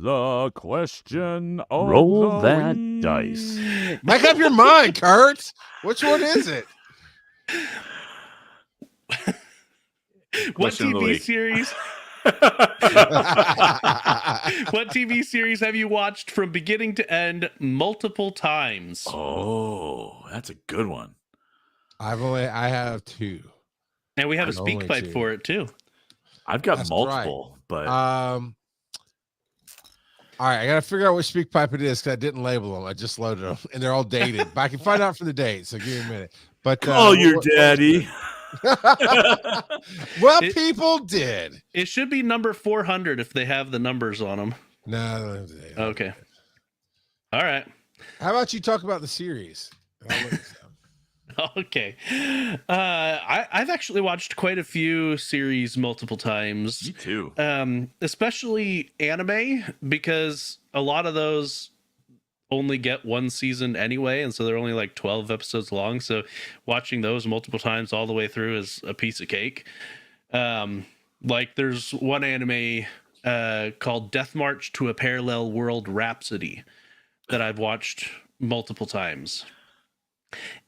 The question of Roll the that week. dice. Make up your mind, Kurt. Which one is it? What Question of the TV week. series? What TV series have you watched from beginning to end multiple times? Oh, that's a good one. I have two. And we have a Only speak pipe two. for it too. I've got That's multiple, but All right, I gotta figure out which speak pipe it is because I didn't label them. I just loaded them, and they're all dated. But I can find out from the date. So give me a minute. But call your what daddy. well, people did. It should be number 400 if they have the numbers on them. No. Okay. All right. How about you talk about the series? Okay. I've actually watched quite a few series multiple times. Me too. Especially anime, because a lot of those only get one season anyway, and so they're only like 12 episodes long. So watching those multiple times all the way through is a piece of cake. Like there's one anime called Death March to a Parallel World Rhapsody that I've watched multiple times.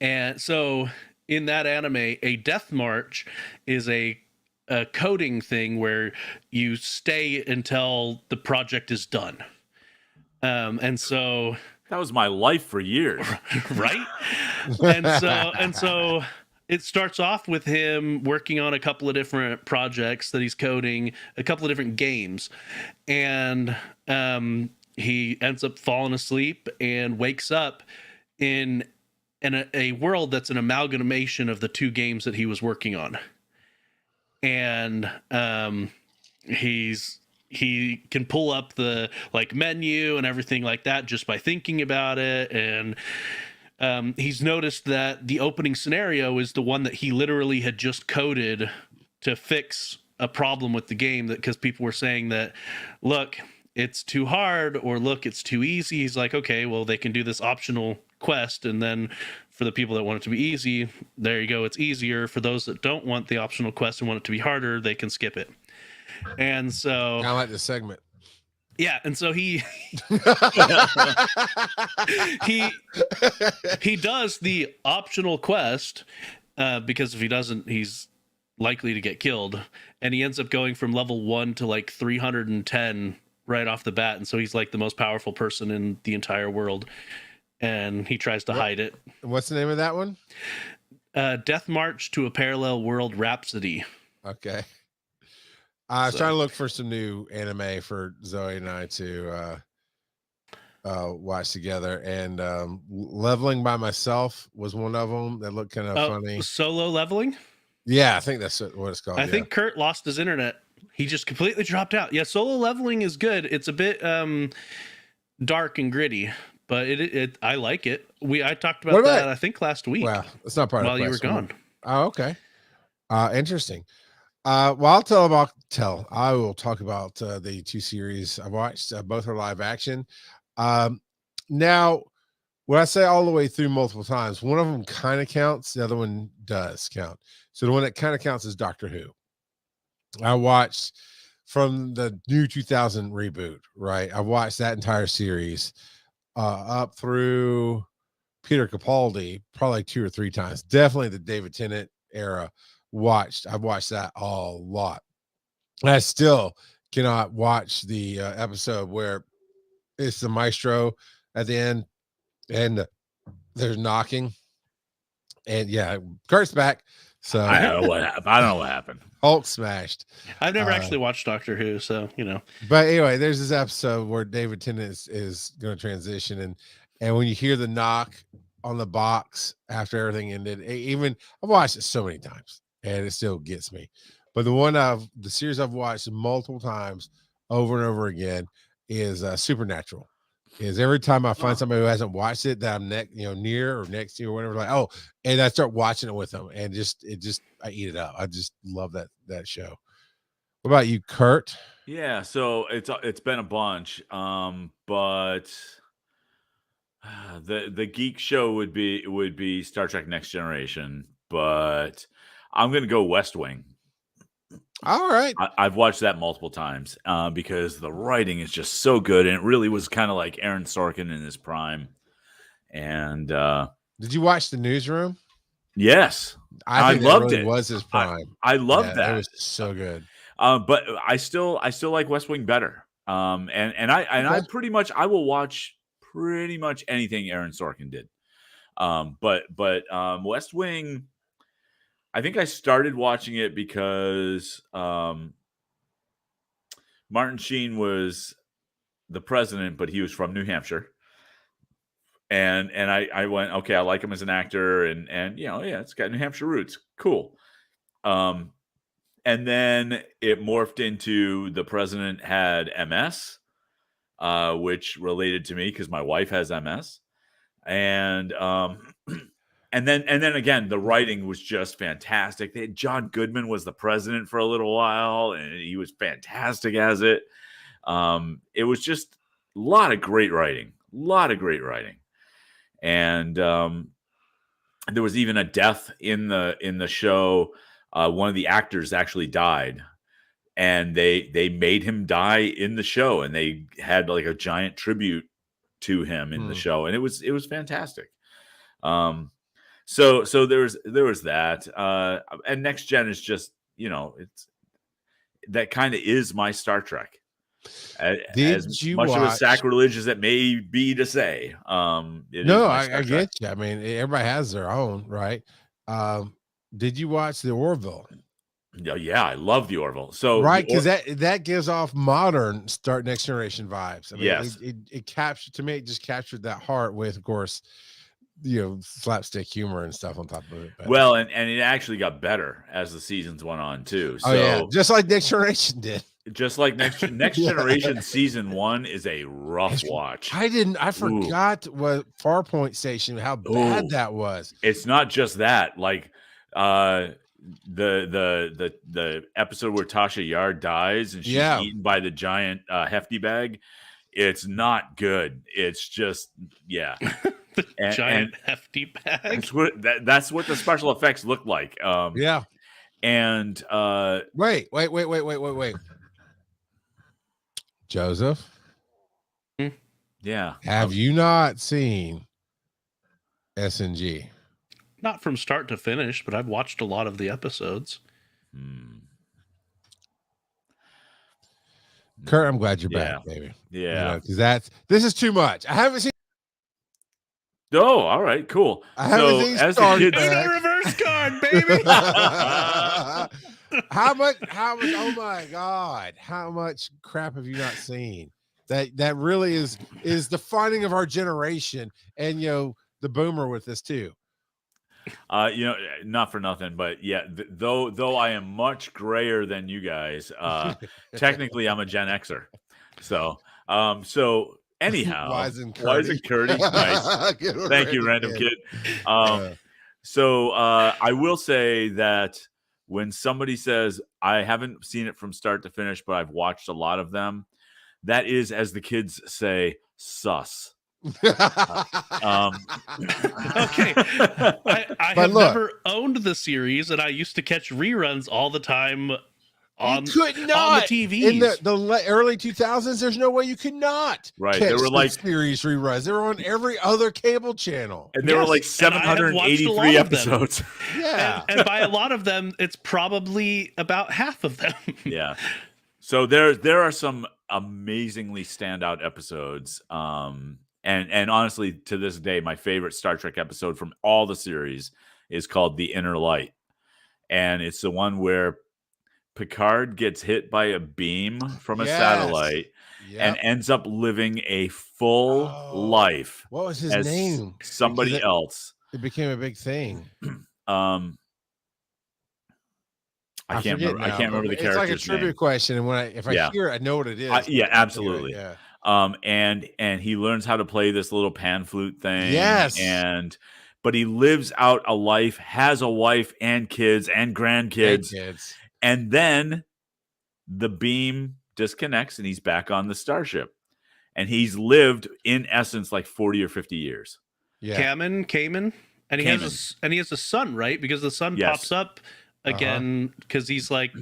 And so in that anime, a death march is a coding thing where you stay until the project is done. And so That was my life for years. right? And so it starts off with him working on a couple of different projects that he's coding, a couple of different games. And he ends up falling asleep and wakes up in a world that's an amalgamation of the two games that he was working on. And he can pull up the like menu and everything like that just by thinking about it. And he's noticed that the opening scenario is the one that he literally had just coded to fix a problem with the game, that because people were saying that, look, it's too hard, or look, it's too easy. He's like, okay, well, they can do this optional quest, and then for the people that want it to be easy, there you go, it's easier. For those that don't want the optional quest and want it to be harder, they can skip it. And so I like this segment. Yeah, and so he does the optional quest because if he doesn't, he's likely to get killed, and he ends up going from level 1 to like 310 right off the bat, and so he's like the most powerful person in the entire world, and he tries to hide it. What's the name of that one? Death March to a Parallel World Rhapsody. Okay. I was trying to look for some new anime for Zoe and I to watch together, and Leveling by Myself was one of them that looked kind of funny. Solo Leveling? Yeah, I think that's what it's called. I think Kurt lost his internet. He just completely dropped out. Yeah, Solo Leveling is good. It's a bit dark and gritty, but it I like it. I talked about that I think last week. Well, it's not part while of the you were gone. Oh, okay. Interesting. Well, I will talk about the two series I watched. Both are live action. Now, when I say all the way through multiple times, one of them kind of counts. The other one does count. So the one that kind of counts is Doctor Who. I watched from the new 2000 reboot, right? I watched that entire series up through Peter Capaldi probably 2 or 3 times. Definitely the David Tennant era. I've watched that a lot. I still cannot watch the episode where it's the maestro at the end and there's knocking, and yeah, Kurt's back. So I don't know what happened. I don't know what happened. Hulk smashed. I've never actually watched Doctor Who, so you know. But anyway, there's this episode where David Tennant is going to transition, and when you hear the knock on the box after everything ended, even I've watched it so many times and it still gets me. But the series I've watched multiple times over and over again is Supernatural. Is every time I find somebody who hasn't watched it that I'm near or next to or whatever, like, oh, and I start watching it with them, and I eat it up. I just love that show. What about you, Kurt? Yeah, so it's been a bunch, but the geek show would be Star Trek Next Generation, but I'm gonna go West Wing. All right. I've watched that multiple times because the writing is just so good, and it really was kind of like Aaron Sorkin in his prime. And Did you watch The Newsroom? yes, I I think that loved really it. was his prime. I loved Yeah, it that. was so good. But I still like West Wing better. I Okay. pretty much I will watch pretty much anything Aaron Sorkin did. But West Wing, I think I started watching it because Martin Sheen was the president, but he was from New Hampshire. And I went, okay, I like him as an actor, and yeah, it's got New Hampshire roots. Cool. And then it morphed into the president had MS, which related to me because my wife has MS. And and then again, the writing was just fantastic. John Goodman was the president for a little while, and he was fantastic as it. It was just a lot of great writing, and there was even a death in the show. One of the actors actually died, and they made him die in the show, and they had like a giant tribute to him in the show, and it was fantastic. So there was that, and Next Gen is just it's that kind of is my Star Trek. As Did you much of a watch? sacrilege as it may be to say, it is No, my Star I Trek. get you. I mean, everybody has their own, right? Did you watch the Orville? Yeah, I love the Orville. So Right, because that gives off modern Start Next Generation vibes. I mean, yes, it captured, to me, it just captured that heart with, of course, slapstick humor and stuff on top of it. But, well, and it actually got better as the seasons went on too. So oh yeah, just like Next Generation did. just like Next Generation season 1 is a rough watch. I forgot what Farpoint Station, how bad that was. It's not just that, like the episode where Tasha Yar dies and she's eaten by the giant hefty bag. It's not good. It's just The giant hefty bag. That's what the special effects look like. Yeah. And wait. Joseph. Yeah. Have you not seen SNG? Not from start to finish, but I've watched a lot of the episodes. Kurt, I'm glad you're back, baby. Yeah. Because this is too much. I haven't seen. Oh, all right, cool. I haven't seen Star Trek. Uno reverse card, baby. How much? Oh my God! How much crap have you not seen? That really is defining of our generation, and the boomer with this too. Not for nothing, but yeah, though I am much grayer than you guys, technically I'm a Gen Xer. So anyhow, Wise and Curdy. Nice. Thank you, random kid. So I will say that when somebody says I haven't seen it from start to finish, but I've watched a lot of them, that is, as the kids say, sus. Okay, I have never owned the series, and I used to catch reruns all the time on the TV. In the early 2000s, there's no way you could not. Right, catch there were like series reruns. They were on every other cable channel, and there were like 783 episodes. Yeah, and by a lot of them, it's probably about half of them. Yeah. So there are some amazingly standout episodes. And honestly, to this day, my favorite Star Trek episode from all the series is called The Inner Light. And it's the one where Picard gets hit by a beam from a satellite and ends up living a full life. What was his name? Somebody else. It became a big thing. I can't remember the character's name. It's like a trivia question, and if I hear it, I know what it is. Absolutely. Yeah. And he learns how to play this little pan flute thing. Yes. But he lives out a life, has a wife and kids and grandkids. And then the beam disconnects and he's back on the starship. And he's lived, in essence, like 40 or 50 years. Yeah. Kamen. And he has a son, right? Because the son pops up again because he's like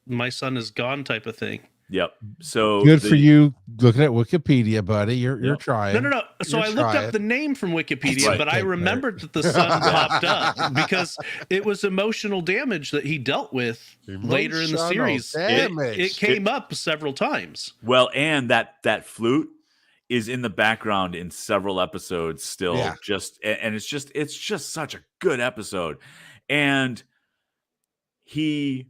my son is gone type of thing. Yep. So Good for you looking at Wikipedia, buddy. You're Yep. trying. No. So You're I looked trying. up the name from Wikipedia, Right. but I Okay, remembered Kurt. that the sun popped up because it was emotional damage that he dealt with later in the Emotional series. damage. It came up several times. Well, and that flute is in the background in several episodes still. Yeah. And it's just such a good episode. And he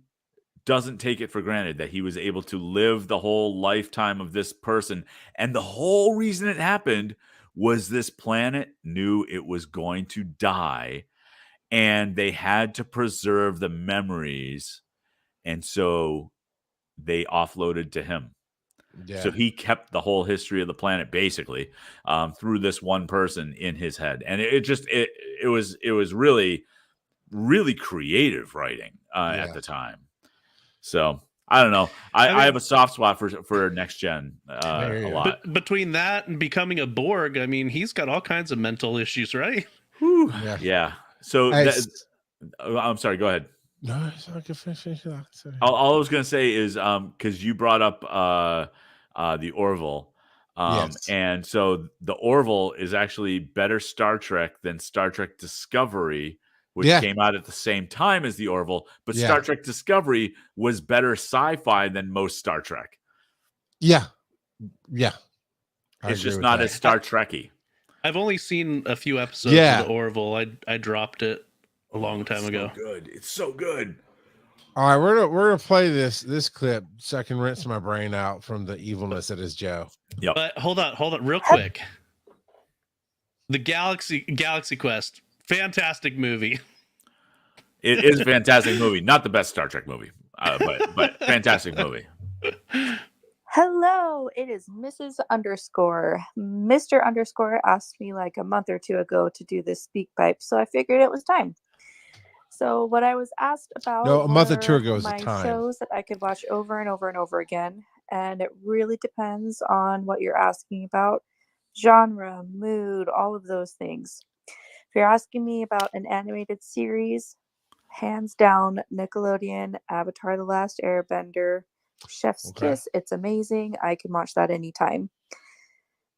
doesn't take it for granted that he was able to live the whole lifetime of this person. And the whole reason it happened was this planet knew it was going to die, and they had to preserve the memories. And so they offloaded to him. Yeah. So he kept the whole history of the planet basically through this one person in his head. And it was really, really creative writing at the time. So I don't know. I have a soft spot for next gen a lot. But between that and becoming a Borg, I mean, he's got all kinds of mental issues, right? Whew. Yeah. Yeah. So I'm sorry. Go ahead. No, it's not good. Finish it off. All I was going to say is because you brought up the Orville. Yes. And so the Orville is actually better Star Trek than Star Trek Discovery, which came out at the same time as the Orville. But Star Trek Discovery was better sci-fi than most Star Trek. Yeah. Yeah. It's just not as Star Trek-y. I've only seen a few episodes of the Orville. I dropped it a long time ago. Good. It's so good. All right, we're gonna play this clip so I can rinse my brain out from the evilness that is Joe. Yep. But hold on, real quick. The Galaxy Quest, fantastic movie. It is a fantastic movie. Not the best Star Trek movie, but fantastic movie. Hello, it is Mrs. Underscore. Mr. Underscore asked me like a month or two ago to do this speak pipe, so I figured it was time. So what I was asked about a month or two were ago is the my time. shows that I could watch over and over and over again, and it really depends on what you're asking about, genre, mood, all of those things. If you're asking me about an animated series, hands down, Nickelodeon, Avatar: The Last Airbender, Chef's Kiss, it's amazing. I can watch that anytime.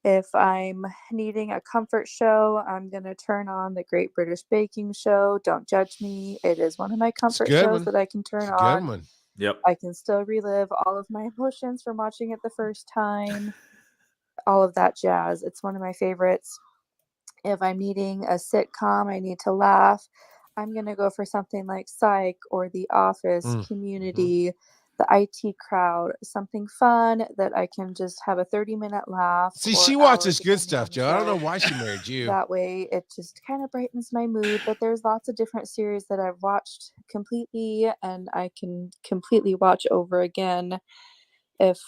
If I'm needing a comfort show, I'm going to turn on the Great British Baking Show. Don't judge me. It is one of my comfort shows that I can turn on. Good one. Yep. I can still relive all of my emotions from watching it the first time. All of that jazz. It's one of my favorites. If I'm needing a sitcom, I need to laugh, I'm going to go for something like Psych or The Office, Community, The IT Crowd, something fun that I can just have a 30-minute laugh. See, she watches good stuff, Joe. I don't know why she married you. That way, it just kind of brightens my mood. But there's lots of different series that I've watched completely, and I can completely watch over again. If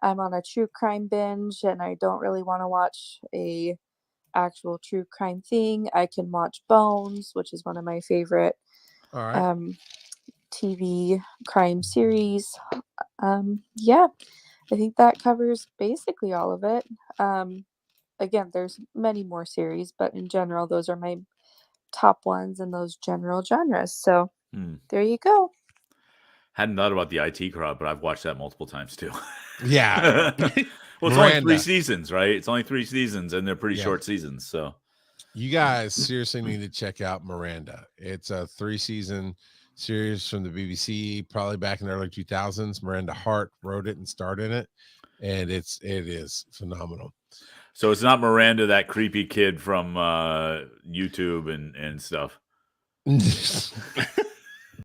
I'm on a true crime binge and I don't really want to watch a actual true crime thing, I can watch Bones, which is one of my favorite TV crime series. Yeah, I think that covers basically all of it. Again, there's many more series, but in general, those are my top ones in those general genres. So there you go. Hadn't thought about the IT Crowd, but I've watched that multiple times too. Yeah. Well, it's only 3 seasons, right? It's only 3 seasons, and they're pretty short seasons. So you guys seriously need to check out Miranda. It's a 3-season series from the BBC, probably back in the early 2000s. Miranda Hart wrote it and starred in it, and it is phenomenal. So it's not Miranda, that creepy kid from YouTube and stuff.